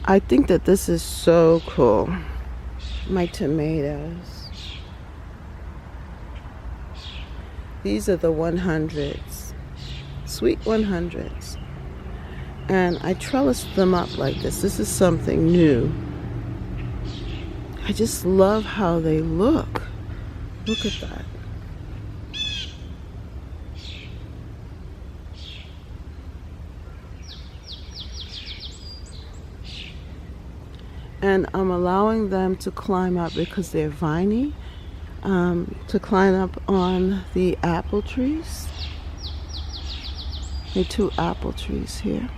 I think that this is so cool. My tomatoes. These are the 100s. Sweet 100s. And I trellised them up like this. This is something new. I just love how they look. Look at that. And I'm allowing them to climb up because they're viney, to climb up on the apple trees. There are 2 apple trees here.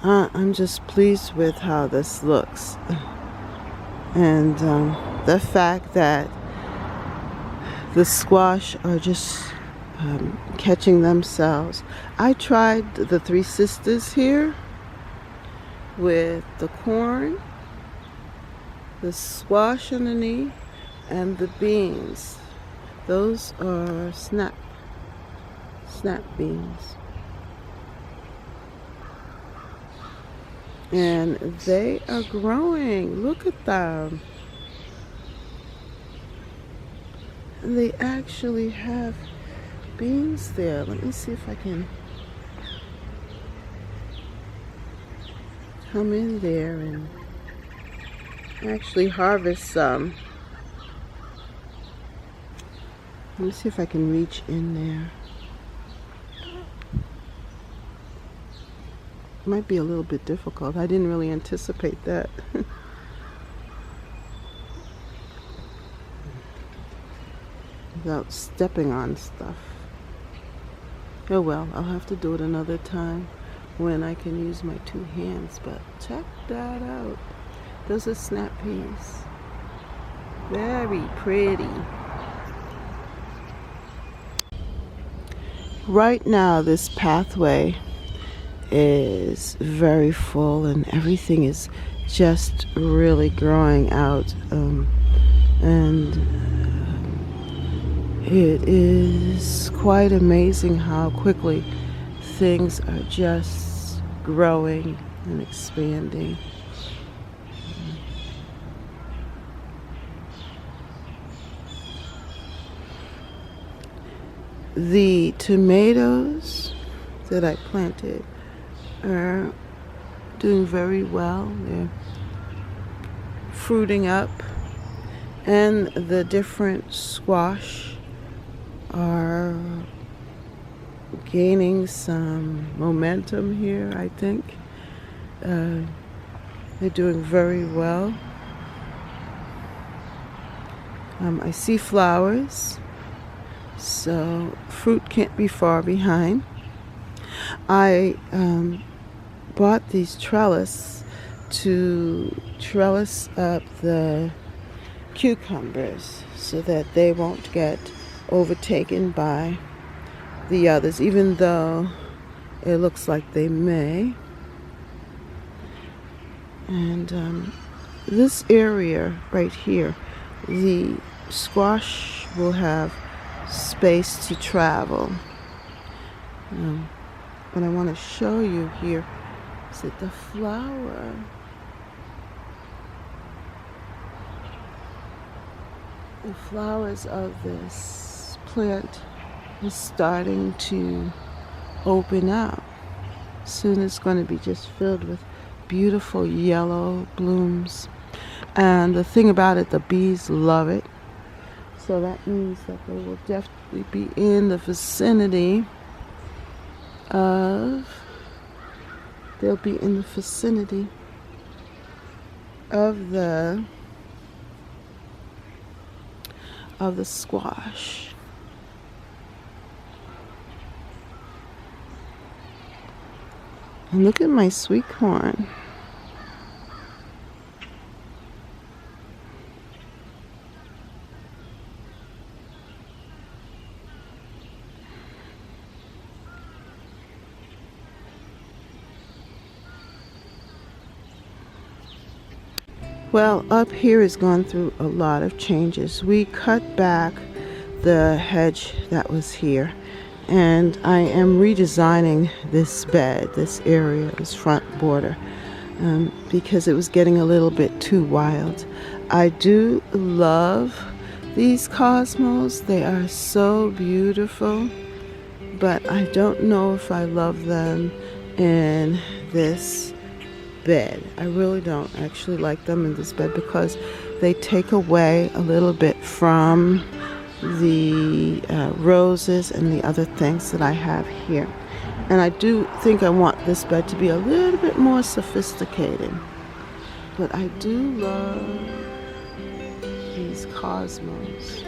I'm just pleased with how this looks. And the fact that the squash are just catching themselves. I tried the 3 Sisters here with the corn, the squash underneath, and the beans. Those are snap beans. And they are growing. Look at them. And they actually have beans there. Let me see if I can come in there and actually harvest some. Let me see if I can reach in there. Might be a little bit difficult. I didn't really anticipate that. Without stepping on stuff. Oh well, I'll have to do it another time when I can use my 2 hands. But check that out. Those are snap peas. Very pretty. Right now, this pathway is very full and everything is just really growing out, and it is quite amazing how quickly things are just growing and expanding. The tomatoes that I planted are doing very well. They're fruiting up, and the different squash are gaining some momentum here, I think. They're doing very well. I see flowers, so fruit can't be far behind. I bought these trellis to trellis up the cucumbers so that they won't get overtaken by the others, even though it looks like they may. And this area right here, the squash will have space to travel. What I want to show you here is that the flowers of this plant is starting to open up. Soon it's going to be just filled with beautiful yellow blooms. And the thing about it, the bees love it. So that means that they will definitely be in the vicinity of the squash. And look at my sweet corn. Well, up here has gone through a lot of changes. We cut back the hedge that was here, and I am redesigning this bed, this area, this front border, because it was getting a little bit too wild. I do love these cosmos. They are so beautiful, but I don't know if I love them in this bed. I really don't actually like them in this bed because they take away a little bit from the roses and the other things that I have here. And I do think I want this bed to be a little bit more sophisticated. But I do love these cosmos.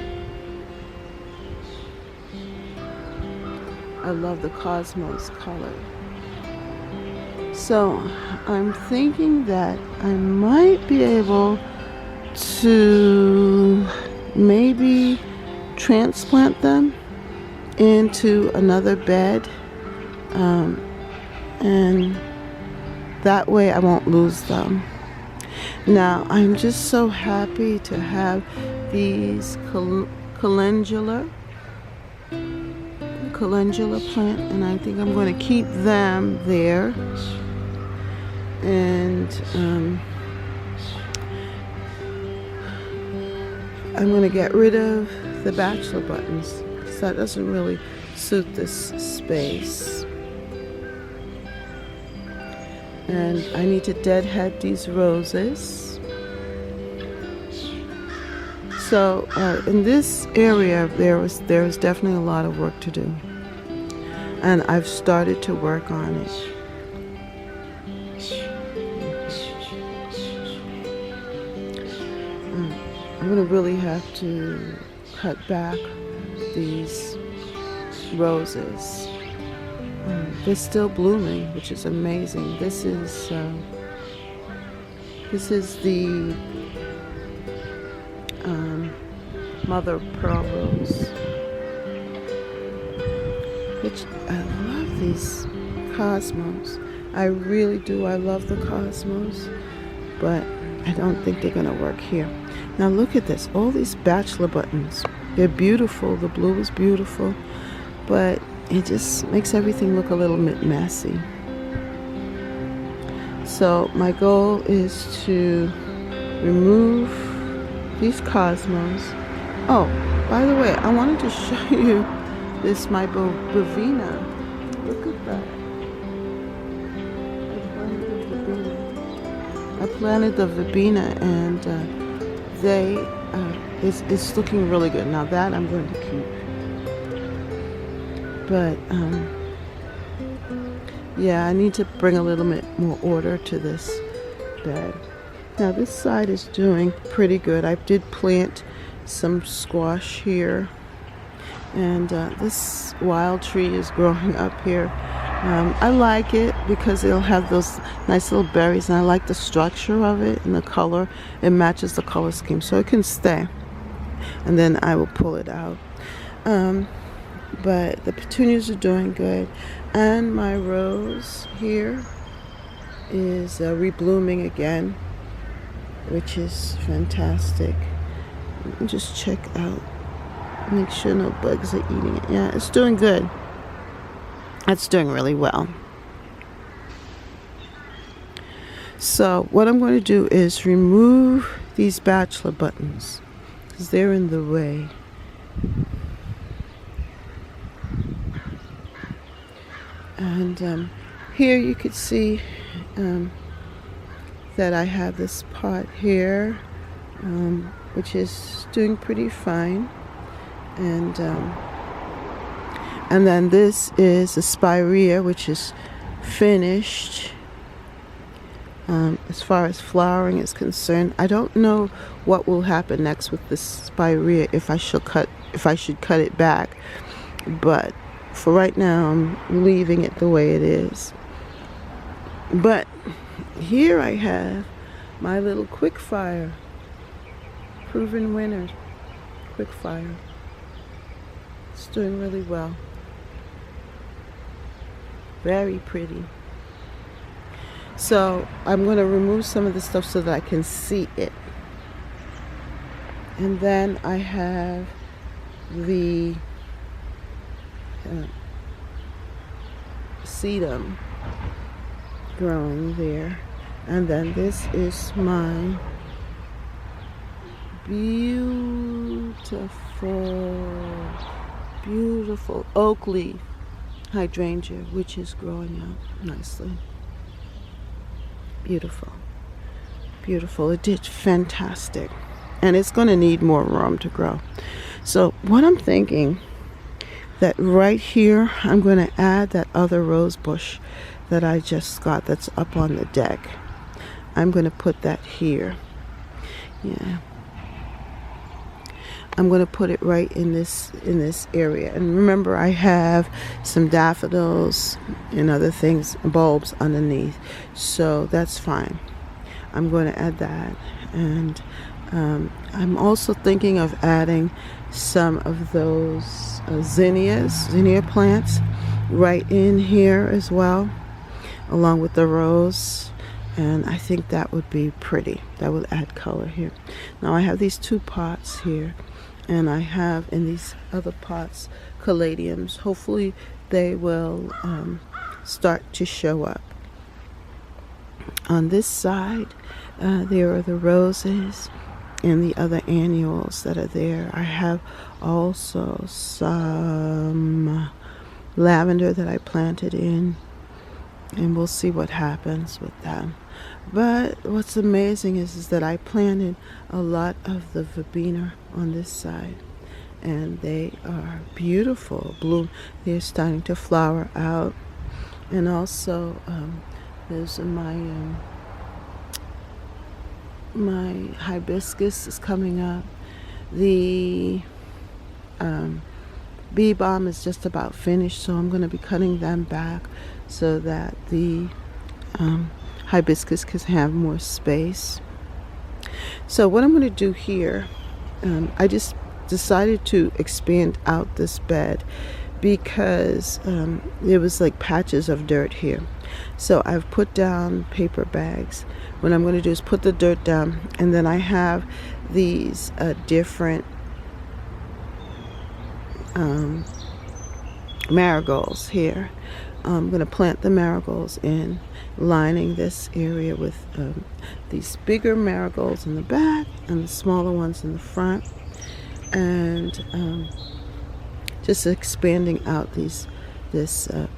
I love the cosmos color. So I'm thinking that I might be able to maybe transplant them into another bed, and that way I won't lose them. Now I'm just so happy to have these calendula plant, and I think I'm going to keep them there. And I'm going to get rid of the bachelor buttons because that doesn't really suit this space. And I need to deadhead these roses. So in this area there is definitely a lot of work to do, and I've started to work on it. I'm going to really have to cut back these roses. They're still blooming, which is amazing. This is the mother of pearl rose, which I love these cosmos. I really do. I love the cosmos, but I don't think they're going to work here. Now look at this, all these bachelor buttons. They're beautiful, the blue is beautiful, but it just makes everything look a little bit messy. So my goal is to remove these cosmos. Oh, by the way, I wanted to show you this, my Bovina. Look at that. I planted the Verbena, and it's looking really good. Now that I'm going to keep. But yeah, I need to bring a little bit more order to this bed. Now this side is doing pretty good. I did plant some squash here, and this wild tree is growing up here. I like it because it'll have those nice little berries, and I like the structure of it and the color. It matches the color scheme, so it can stay, and then I will pull it out. But the petunias are doing good, and my rose here is reblooming again, which is fantastic. Let me just check out, make sure no bugs are eating it. Yeah, it's doing good. It's doing really well. So what I'm going to do is remove these bachelor buttons because they're in the way. And here you could see that I have this pot here, which is doing pretty fine. And then this is a spirea, which is finished. As far as flowering is concerned, I don't know what will happen next with this spirea, if I should cut it back. But for right now, I'm leaving it the way it is. But here I have my little quick fire, proven winner, quick fire. It's doing really well. Very pretty. So I'm going to remove some of the stuff so that I can see it. And then I have the sedum growing there. And then this is my beautiful oak leaf hydrangea, which is growing out nicely. Beautiful. Beautiful. It did fantastic. And it's going to need more room to grow. So what I'm thinking, that right here I'm going to add that other rose bush that I just got that's up on the deck. I'm going to put that here. Yeah. I'm going to put it right in this area. And remember, I have some daffodils and other things, bulbs underneath. So that's fine. I'm going to add that. And I'm also thinking of adding some of those zinnia plants right in here as well, along with the rose. And I think that would be pretty. That would add color here. Now I have these 2 pots here, and I have in these other pots caladiums. Hopefully they will start to show up. On this side, there are the roses and the other annuals that are there. I have also some lavender that I planted in, and we'll see what happens with them. But what's amazing is that I planted a lot of the verbena on this side, and they are beautiful bloom. They're starting to flower out. And also there's my hibiscus is coming up. The bee balm is just about finished, so I'm going to be cutting them back so that the hibiscus can have more space. So what I'm going to do here, I just decided to expand out this bed because there was like patches of dirt here. So I've put down paper bags. What I'm going to do is put the dirt down, and then I have these different marigolds here. I'm going to plant the marigolds in, lining this area with these bigger marigolds in the back and the smaller ones in the front, and just expanding out this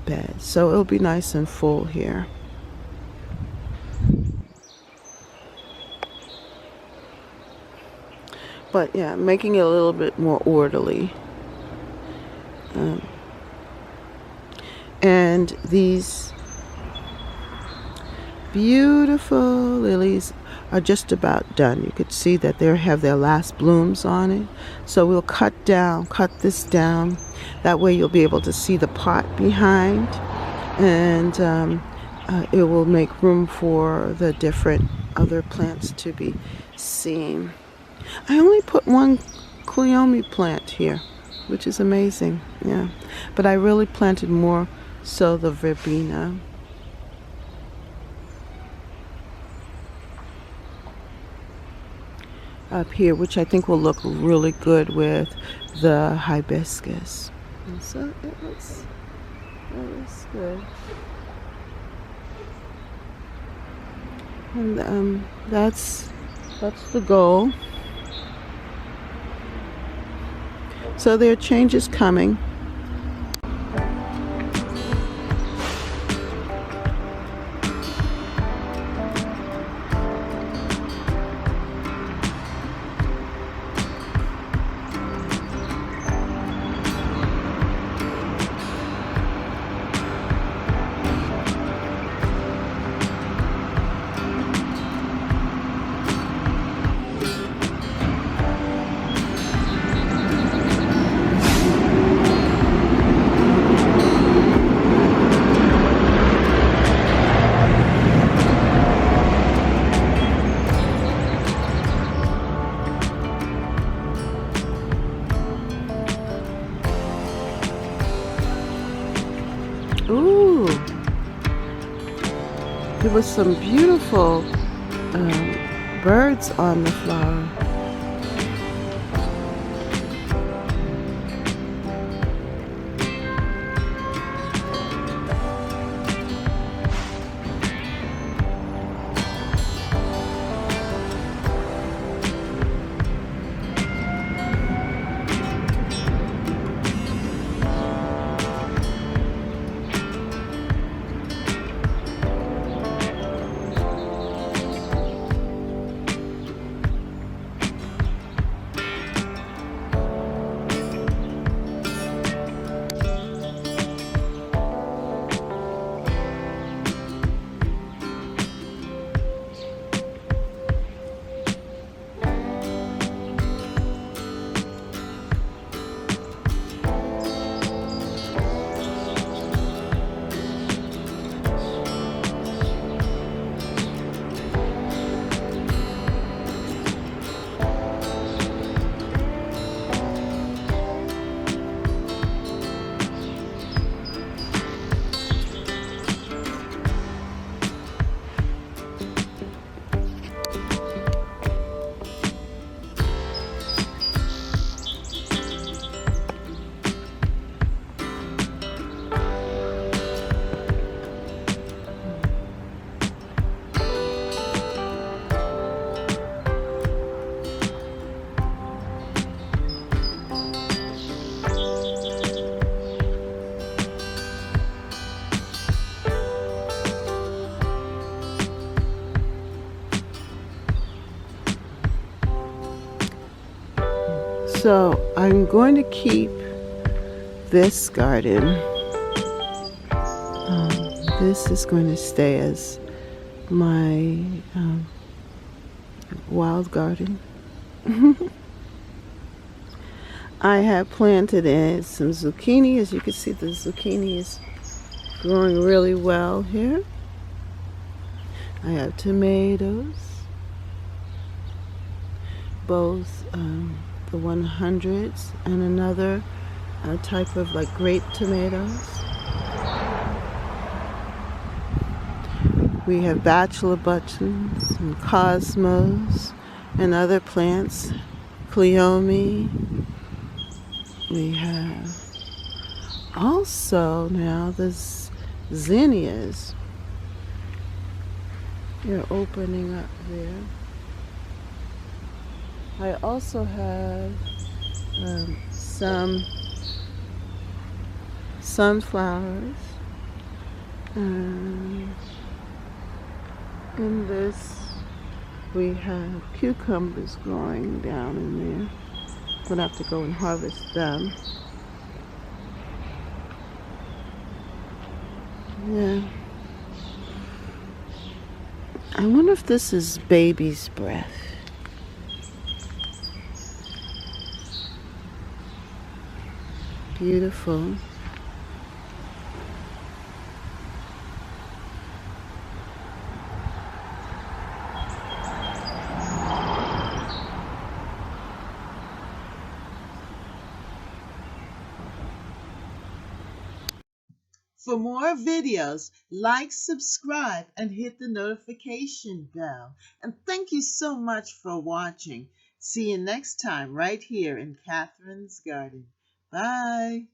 bed, so it'll be nice and full here. But yeah, making it a little bit more orderly. And these beautiful lilies are just about done. You could see that they have their last blooms on it. So we'll cut this down. That way you'll be able to see the pot behind, and it will make room for the different other plants to be seen. I only put 1 cleome plant here, which is amazing. Yeah, but I really planted more so the verbena. Up here, which I think will look really good with the hibiscus. And so it looks good. And that's the goal. So there are changes coming. Ooh, there was some beautiful birds on the flower. So I'm going to keep this garden. This is going to stay as my wild garden. I have planted in some zucchini. As you can see, the zucchini is growing really well here. I have tomatoes, both the 100s and another type of like grape tomatoes. We have bachelor buttons and cosmos and other plants, cleome. We have also now the zinnias. They're opening up there. I also have some sunflowers. In this, we have cucumbers growing down in there. We'll have to go and harvest them. Yeah. I wonder if this is baby's breath. Beautiful. For more videos, like, subscribe, and hit the notification bell. And thank you so much for watching. See you next time right here in Catherine's Garden. Bye.